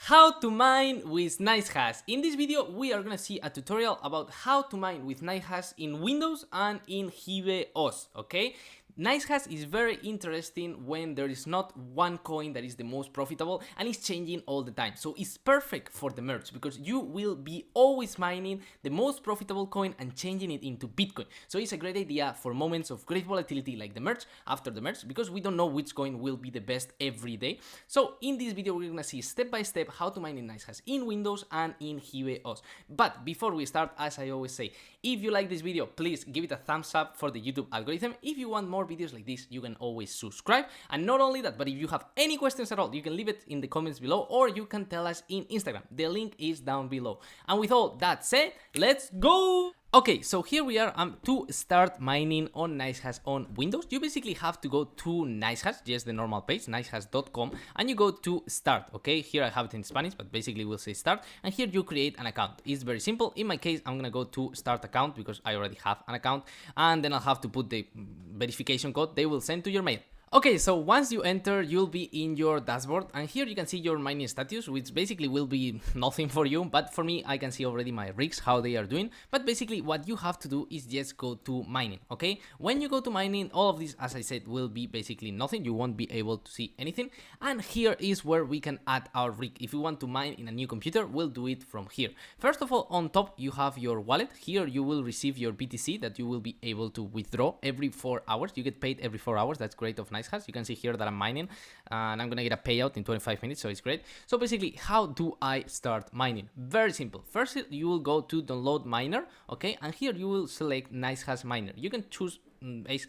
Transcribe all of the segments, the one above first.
How to mine with NiceHash. In this video, we are gonna see a tutorial about how to mine with NiceHash in Windows and in HiveOS, okay? NiceHash is very interesting when there is not one coin that is the most profitable and it's changing all the time. So it's perfect for the merge because you will be always mining the most profitable coin and changing it into Bitcoin. So it's a great idea for moments of great volatility like the merge, after the merge, because we don't know which coin will be the best every day. So in this video, we're gonna see step by step how to mine in NiceHash in Windows and in HiveOS. But before we start, as I always say, if you like this video, please give it a thumbs up for the YouTube algorithm. If you want more videos like this, you can always subscribe. And not only that, but if you have any questions at all, you can leave it in the comments below or you can tell us in Instagram. The link is down below. And with all that said, let's go! Okay, so here we are. To start mining on NiceHash on Windows, you basically have to go to NiceHash, just the normal page, nicehash.com, and you go to start, okay? Here I have it in Spanish, but basically we'll say start, and here you create an account. It's very simple. In my case, I'm gonna go to start account because I already have an account, and then I'll have to put the verification code they will send to your mail. Okay, so once you enter, you'll be in your dashboard, and here you can see your mining status, which basically will be nothing for you, but for me, I can see already my rigs, how they are doing. But basically, what you have to do is just go to mining, okay? When you go to mining, all of this, as I said, will be basically nothing. You won't be able to see anything. And here is where we can add our rig. If you want to mine in a new computer, we'll do it from here. First of all, on top, you have your wallet. Here, you will receive your BTC that you will be able to withdraw every 4 hours. You get paid every 4 hours. That's great of NiceHash. You can see here that I'm mining and I'm gonna get a payout in 25 minutes, so it's great. So basically, how do I start mining? Very simple. First, you will go to download miner, okay, and here you will select NiceHash miner. You can choose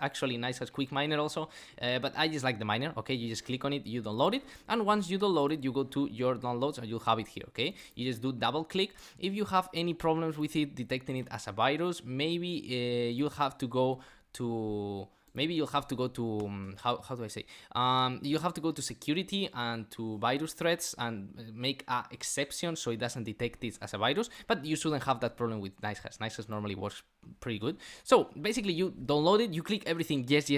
actually NiceHash quick miner also, but I just like the miner, okay? You just click on it, you download it, and once you download it, you go to your downloads and you'll have it here, okay? You just do double click. If you have any problems with it, detecting it as a virus, maybe you'll have to go to how do I say? You have to go to security and to virus threats and make an exception so it doesn't detect this as a virus, but you shouldn't have that problem with NiceHash. NiceHash normally works pretty good. So basically you download it, you click everything, yes,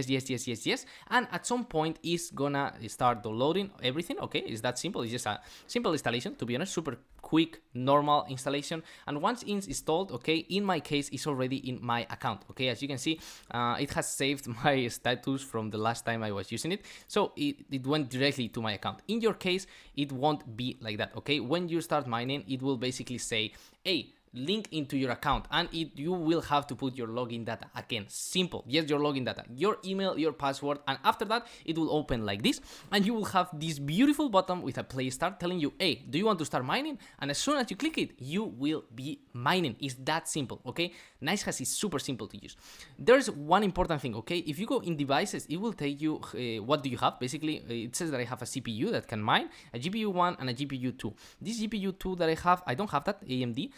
and at some point it's gonna start downloading everything, okay? It's that simple. It's just a simple installation, to be honest, super quick, normal installation. And once it's installed, okay, in my case, it's already in my account, okay? As you can see, it has saved my status from the last time I was using it, so it went directly to my account. In your case, it won't be like that, okay? When you start mining, it will basically say, hey, link into your account, and you will have to put your login data again. Simple, yes, your login data, your email, your password, and after that it will open like this, and you will have this beautiful button with a play start telling you, hey, do you want to start mining? And as soon as you click it, you will be mining. It's that simple, okay? NiceHash is super simple to use. There's one important thing, okay? If you go in devices, it will tell you what do you have. Basically, it says that I have a CPU that can mine, a GPU 1 and a GPU 2. This GPU 2 that I don't have that, AMD.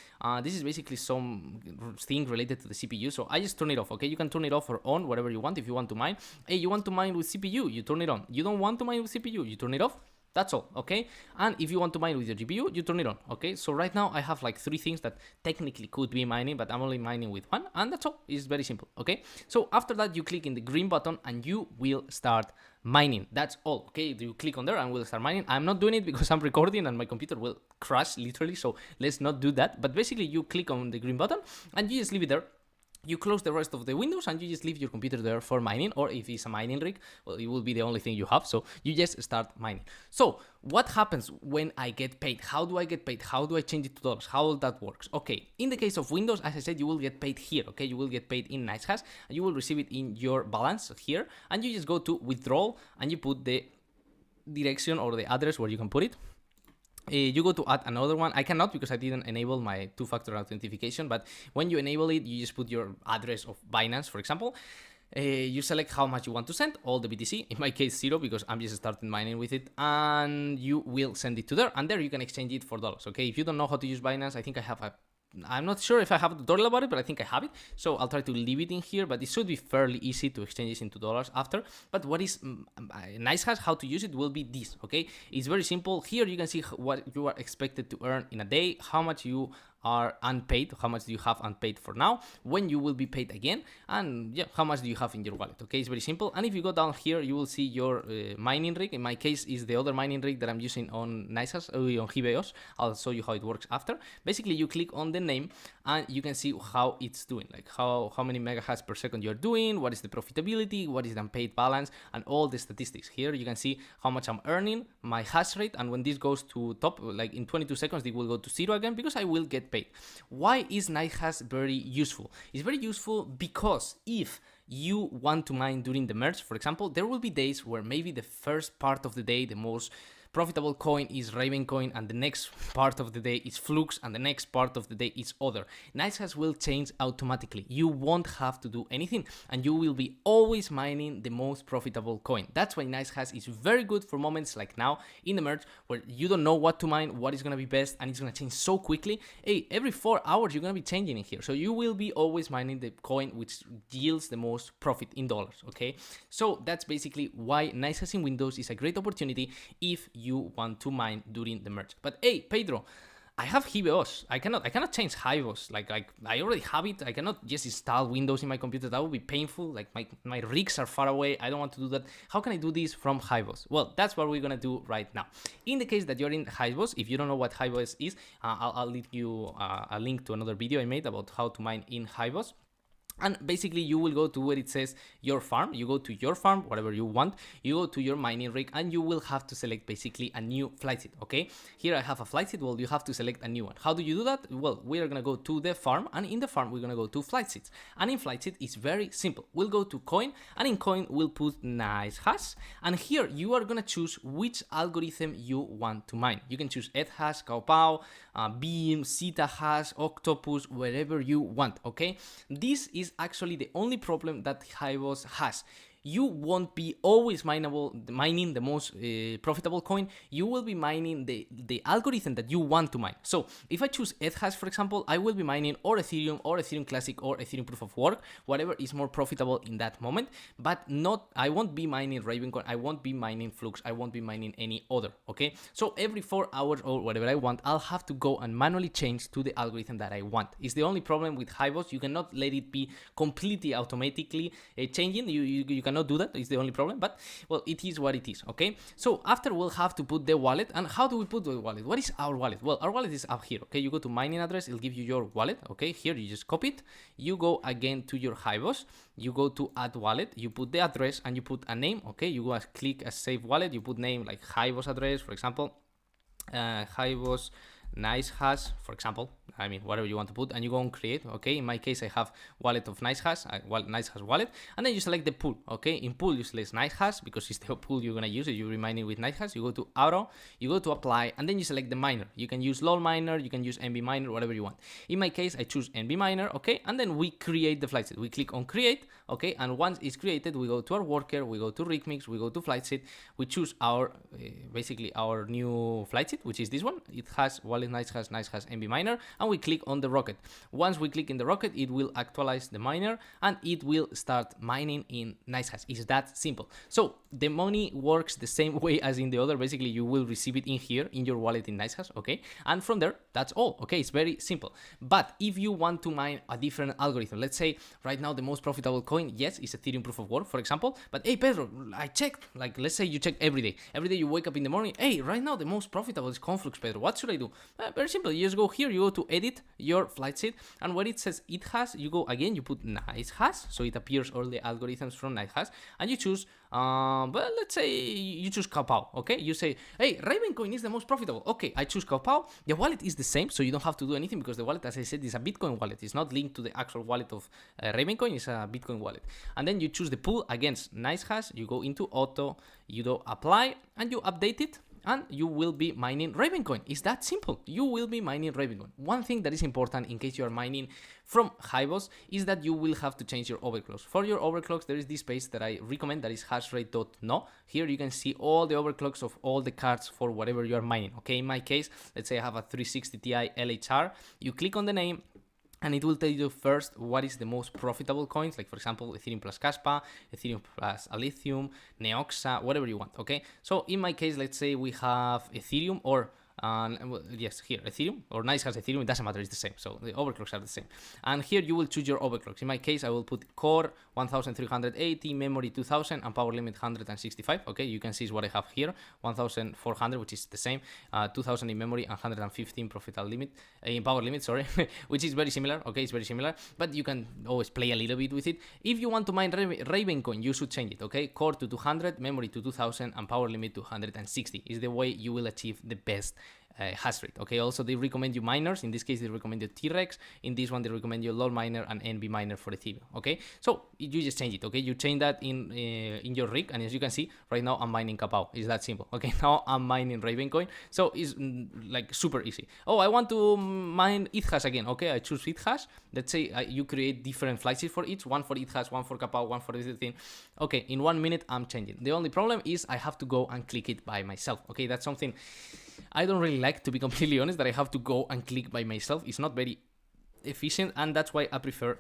This is basically some thing related to the CPU, so I just turn it off, okay? You can turn it off or on, whatever you want. If you want to mine, hey, you want to mine with CPU, you turn it on. You don't want to mine with CPU, you turn it off. That's all, okay? And if you want to mine with your GPU, you turn it on, okay? So right now I have like 3 things that technically could be mining, but I'm only mining with one, and that's all. It's very simple, okay? So after that, you click in the green button and you will start mining. That's all, okay? You click on there and we'll start mining. I'm not doing it because I'm recording and my computer will crash literally, so let's not do that. But basically, you click on the green button and you just leave it there. You close the rest of the windows and you just leave your computer there for mining, or if it's a mining rig, well, it will be the only thing you have, so you just start mining. So what happens when I get paid? How do I get paid? How do I change it to dollars? How all that works? Okay, in the case of Windows, as I said, you will get paid here, okay? You will get paid in NiceHash and you will receive it in your balance here, and you just go to withdrawal and you put the direction or the address where you can put it. You go to add another one. I cannot because I didn't enable my two-factor authentication, but when you enable it, you just put your address of Binance, for example. You select how much you want to send, all the BTC, in my case 0 because I'm just starting mining with it, and you will send it to there, and there you can exchange it for dollars, okay? If you don't know how to use Binance, I think I have I'm not sure if I have a tutorial about it, but I think I have it, so I'll try to leave it in here, but it should be fairly easy to exchange this into dollars after. But what is NiceHash, how to use it will be this, okay? It's very simple. Here you can see what you are expected to earn in a day, how much you are unpaid, how much do you have unpaid for now, when you will be paid again, and yeah, how much do you have in your wallet. Okay, it's very simple. And if you go down here, you will see your mining rig. In my case, is the other mining rig that I'm using on NiceHash, on HiveOS. I'll show you how it works after. Basically, you click on the name and you can see how it's doing, like how many megahash per second you're doing, what is the profitability, what is the unpaid balance, and all the statistics. Here you can see how much I'm earning, my hash rate, and when this goes to top, like in 22 seconds, it will go to 0 again because I will get paid. Why is NiceHash very useful? It's very useful because if you want to mine during the merge, for example, there will be days where maybe the first part of the day, the most profitable coin is Raven coin, and the next part of the day is Flux, and the next part of the day is other. NiceHash will change automatically. You won't have to do anything, and you will be always mining the most profitable coin. That's why NiceHash is very good for moments like now in the merge, where you don't know what to mine, what is going to be best, and it's going to change so quickly. Hey, every 4 hours you're going to be changing in here, so you will be always mining the coin which yields the most profit in dollars. Okay, so that's basically why NiceHash in Windows is a great opportunity if you want to mine during the merge. But hey, Pedro, I have HiveOS. I cannot change HiveOS. Like I already have it. I cannot just install Windows in my computer. That would be painful. Like my rigs are far away. I don't want to do that. How can I do this from HiveOS? Well, that's what we're gonna do right now. In the case that you're in HiveOS, if you don't know what HiveOS is, I'll leave you a link to another video I made about how to mine in HiveOS. And basically you will go to where it says your farm, you go to your farm, whatever you want, you go to your mining rig, and you will have to select basically a new flight seat. Okay, here I have a flight seat. Well, you have to select a new one. How do you do that? Well, we are gonna go to the farm, and in the farm we're gonna go to flight seats, and in flight seat it's very simple. We'll go to coin, and in coin we'll put NiceHash, and here you are gonna choose which algorithm you want to mine. You can choose ETHash, Kaopao, Beam, ZetaHash, Octopus, wherever you want. Okay, this is actually the only problem that HiveOS has. You won't be always mining the most profitable coin. You will be mining the algorithm that you want to mine. So if I choose ETHash, for example, I will be mining or Ethereum Classic, or Ethereum Proof of Work, whatever is more profitable in that moment, but I won't be mining Raven coin, I won't be mining Flux, I won't be mining any other. Okay, so every 4 hours or whatever I want, I'll have to go and manually change to the algorithm that I want. It's the only problem with HiveOS. You cannot let it be completely automatically changing. You cannot do that. It's the only problem, but well, it is what it is. Okay, so after we'll have to put the wallet. And how do we put the wallet? What is our wallet? Well, our wallet is up here. Okay, you go to mining address, it'll give you your wallet. Okay, here you just copy it, you go again to your HiveOS, you go to add wallet, you put the address, and you put a name. Okay, you go and click a save wallet, you put name like HiveOS address, for example, HiveOS NiceHash, for example, I mean, whatever you want to put, and you go on create. Okay, in my case I have wallet of NiceHash, NiceHash wallet, and then you select the pool. Okay, in pool you select NiceHash because it's the pool you're gonna use if you're mining with NiceHash. You go to auto, you go to apply, and then you select the miner. You can use LOL miner, you can use NB miner, whatever you want. In my case I choose NB miner. Okay, and then we create the flight seat. We click on create. Okay, and once it's created, we go to our worker, we go to rig mix, we go to flight seat, we choose our basically our new flight seat, which is this one. It has wallet NiceHash NB miner, and we click on the rocket. Once we click in the rocket, it will actualize the miner and it will start mining in NiceHash. It's that simple. So the money works the same way as in the other. Basically, you will receive it in here in your wallet in NiceHash. Okay, and from there, that's all. Okay, it's very simple. But if you want to mine a different algorithm, let's say right now the most profitable coin, yes, is Ethereum Proof of Work, for example. But hey, Pedro, I checked. Like, let's say you check every day. Every day you wake up in the morning. Hey, right now the most profitable is Conflux, Pedro. What should I do? Very simple. You just go here. You go to edit your flight seat, and where it says it has, you go again. You put NiceHash, so it appears all the algorithms from NiceHash, and you choose. But let's say you choose Kaopao. Okay, you say, hey, Raven coin is the most profitable. Okay, I choose Kaopao. The wallet is the same, so you don't have to do anything because the wallet, as I said, is a Bitcoin wallet. It's not linked to the actual wallet of Raven coin. It's a Bitcoin wallet. And then you choose the pool against NiceHash. You go into auto, you do apply, and you update it, and you will be mining Raven coin. It's that simple. You will be mining Raven coin. One thing that is important in case you are mining from HiveOS is that you will have to change your overclocks. For your overclocks, there is this page that I recommend, that is hashrate.no. Here you can see all the overclocks of all the cards for whatever you are mining. Okay, in my case, let's say I have a 360 Ti LHR. You click on the name, and it will tell you first what is the most profitable coins, like for example, Ethereum plus Caspa, Ethereum plus Lithium, Neoxa, whatever you want. Okay, so in my case, let's say we have Ethereum, or and well, yes, here Ethereum or NiceHash Ethereum, it doesn't matter, it's the same. So the overclocks are the same. And here you will choose your overclocks. In my case, I will put core 1380, memory 2000, and power limit 165. Okay, you can see what I have here, 1400, which is the same, 2000 in memory and 115 profitable limit in power limit, sorry, which is very similar. Okay, it's very similar, but you can always play a little bit with it. If you want to mine Raven coin, you should change it. Okay, core to 200, memory to 2000, and power limit to 160 is the way you will achieve the best hash rate. Okay, also they recommend you miners. In this case, they recommend you T-Rex. In this one, they recommend you LOL miner and NB miner for Ethereum. Okay, so you just change it. Okay, you change that in your rig, and as you can see, right now I'm mining Kapao. It's that simple. Okay, now I'm mining Ravencoin, so it's like super easy. Oh, I want to mine ETHhash again. Okay, I choose ETHhash. Let's say you create different flights for each, one for ETHhash, one for Kapao, one for everything. Okay, in 1 minute I'm changing. The only problem is I have to go and click it by myself. Okay, that's something I don't really like, to be completely honest, that I have to go and click by myself. It's not very efficient, and that's why I prefer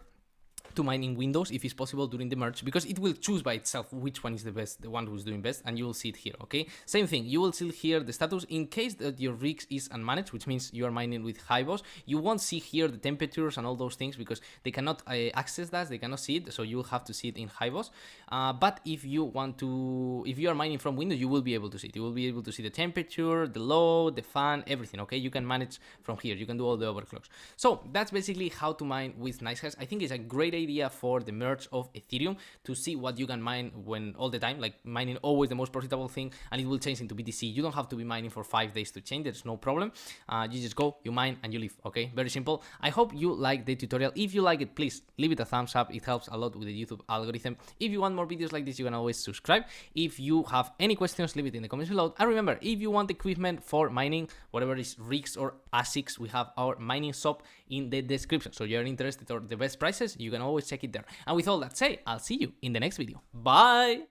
to mine in Windows if it's possible during the merge, because it will choose by itself which one is the best, the one who's doing best, and you will see it here. Okay, same thing, you will see here the status in case that your rig is unmanaged, which means you are mining with HiveOS. You won't see here the temperatures and all those things because they cannot access that, they cannot see it, so you will have to see it in HiveOS. But if you are mining from Windows, you will be able to see it. You will be able to see the temperature, the load, the fan, everything. Okay, you can manage from here, you can do all the overclocks. So that's basically how to mine with NiceHash. I think it's a great idea for the merge of Ethereum to see what you can mine when all the time, like mining always the most profitable thing, and it will change into BTC. You don't have to be mining for 5 days to change, there's no problem. You just go, you mine, and you leave. Okay, very simple. I hope you like the tutorial. If you like it, please leave it a thumbs up, it helps a lot with the YouTube algorithm. If you want more videos like this, you can always subscribe. If you have any questions, leave it in the comments below. And remember, if you want equipment for mining, whatever is rigs or ASICs, we have our mining shop in the description, so you're interested or the best prices, you can always check it there. And with all that said, I'll see you in the next video. Bye!